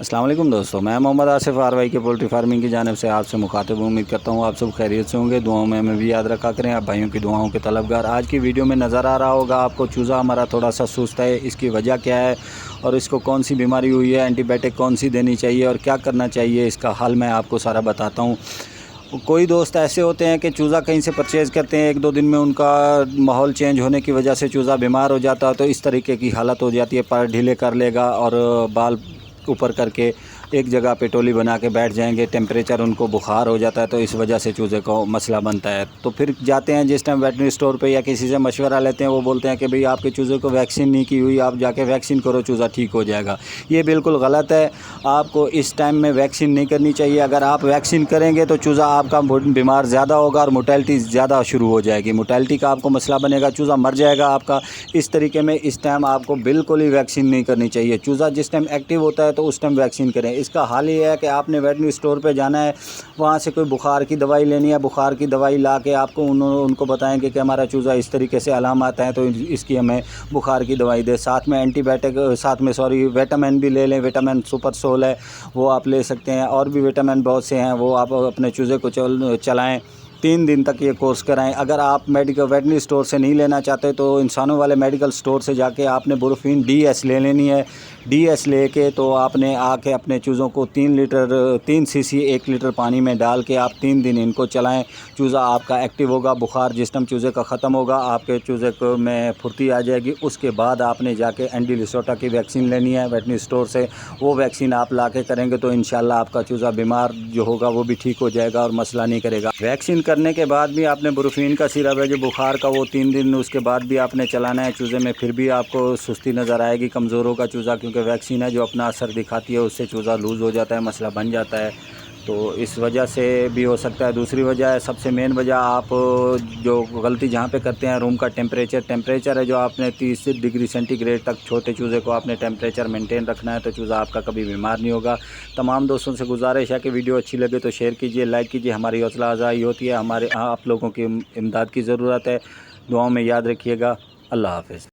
अस्सलाम वालेकुम दोस्तों, मैं मोहम्मद आसिफ आरवाई के पोल्ट्री फार्मिंग की जानिब से आपसे मुखातिब हूँ। उम्मीद करता हूँ आप सब खैरियत से होंगे। दुआओं में हमें भी याद रखा करें, आप भाइयों की दुआओं के तलबगार। आज की वीडियो में नज़र आ रहा होगा आपको चूज़ा हमारा थोड़ा सा सुस्त है। इसकी वजह क्या है और इसको कौन सी बीमारी हुई है, एंटीबायोटिक कौन सी देनी चाहिए और क्या करना चाहिए, इसका हल मैं आपको सारा बताता हूँ। कोई दोस्त ऐसे होते हैं कि चूज़ा कहीं से परचेज़ करते हैं, 1-2 दिन में उनका माहौल चेंज होने की वजह से चूज़ा बीमार हो जाता है, तो इस तरीके की हालत हो जाती है। पर ढीले कर लेगा और बाल ऊपर करके एक जगह पे टोली बना के बैठ जाएंगे, टेम्परेचर उनको बुखार हो जाता है, तो इस वजह से चूज़े को मसला बनता है। तो फिर जाते हैं जिस टाइम वेटनरी स्टोर पे या किसी से मशवरा लेते हैं, वो बोलते हैं कि भाई आपके चूज़े को वैक्सीन नहीं की हुई, आप जाके वैक्सीन करो, चूज़ा ठीक हो जाएगा। ये बिल्कुल गलत है। आपको इस टाइम में वैक्सीन नहीं करनी चाहिए। अगर आप वैक्सीन करेंगे तो चूज़ा आपका बीमार ज़्यादा होगा और मोर्टेलिटी ज़्यादा शुरू हो जाएगी। मोर्टेलिटी का आपको मसला बनेगा, चूज़ा मर जाएगा आपका। इस तरीके में इस टाइम आपको बिल्कुल ही वैक्सीन नहीं करनी चाहिए। चूज़ा जिस टाइम एक्टिव होता है तो उस टाइम वैक्सीन करें। इसका हाल ये है कि आपने वेटनरी स्टोर पे जाना है, वहाँ से कोई बुखार की दवाई लेनी है। बुखार की दवाई ला के आपको उनको बताएंगे कि हमारा चूज़ा इस तरीके से अलामत हैं, तो इसकी हमें बुखार की दवाई दे। साथ में एंटीबायोटिक, साथ में विटामिन भी ले लें। विटामिन सुपर सोल है, वो आप ले सकते हैं। और भी विटामिन बहुत से हैं, वो आप अपने चूज़े को चलाएँ। 3 दिन तक ये कोर्स कराएं। अगर आप वेटनरी स्टोर से नहीं लेना चाहते तो इंसानों वाले मेडिकल स्टोर से जाके आपने बुरोफिन DS ले लेनी है। DS लेके तो आपने आके अपने चूज़ों को 3 सीसी 1 लीटर पानी में डाल के आप 3 दिन इनको चलाएं। चूज़ा आपका एक्टिव होगा। बुखार जिस टाइम चूज़े का ख़त्म होगा, आपके चूज़े को में फुर्ती आ जाएगी। उसके बाद आपने जाके एंटी लिसोटा की वैक्सीन लेनी है वेटनरी स्टोर से। वो वैक्सीन आप ला के करेंगे तो इंशाल्लाह आपका चूज़ा बीमार जो होगा वो भी ठीक हो जाएगा और मसला नहीं करेगा। वैक्सीन करने के बाद भी आपने बुरोफिन का सिरप है जो बुखार का, वो 3 दिन उसके बाद भी आपने चलाना है चूज़े में। फिर भी आपको सुस्ती नज़र आएगी, कमज़ोर होगा चूज़ा, क्योंकि वैक्सीन है जो अपना असर दिखाती है, उससे चूज़ा लूज़ हो जाता है, मसला बन जाता है। तो इस वजह से भी हो सकता है। दूसरी वजह है, सबसे मेन वजह, आप जो गलती जहाँ पे करते हैं, रूम का टेम्परेचर है जो आपने 30 डिग्री सेंटीग्रेड तक छोटे चूज़े को आपने टेम्परेचर मेंटेन रखना है, तो चूज़ा आपका कभी बीमार नहीं होगा। तमाम दोस्तों से गुजारिश है कि वीडियो अच्छी लगे तो शेयर कीजिए, लाइक कीजिए। हमारी हौसला अफजाई होती है, हमारे आप लोगों की इमदाद की ज़रूरत है। दुआओं में याद रखिएगा। अल्लाह हाफ़िज़।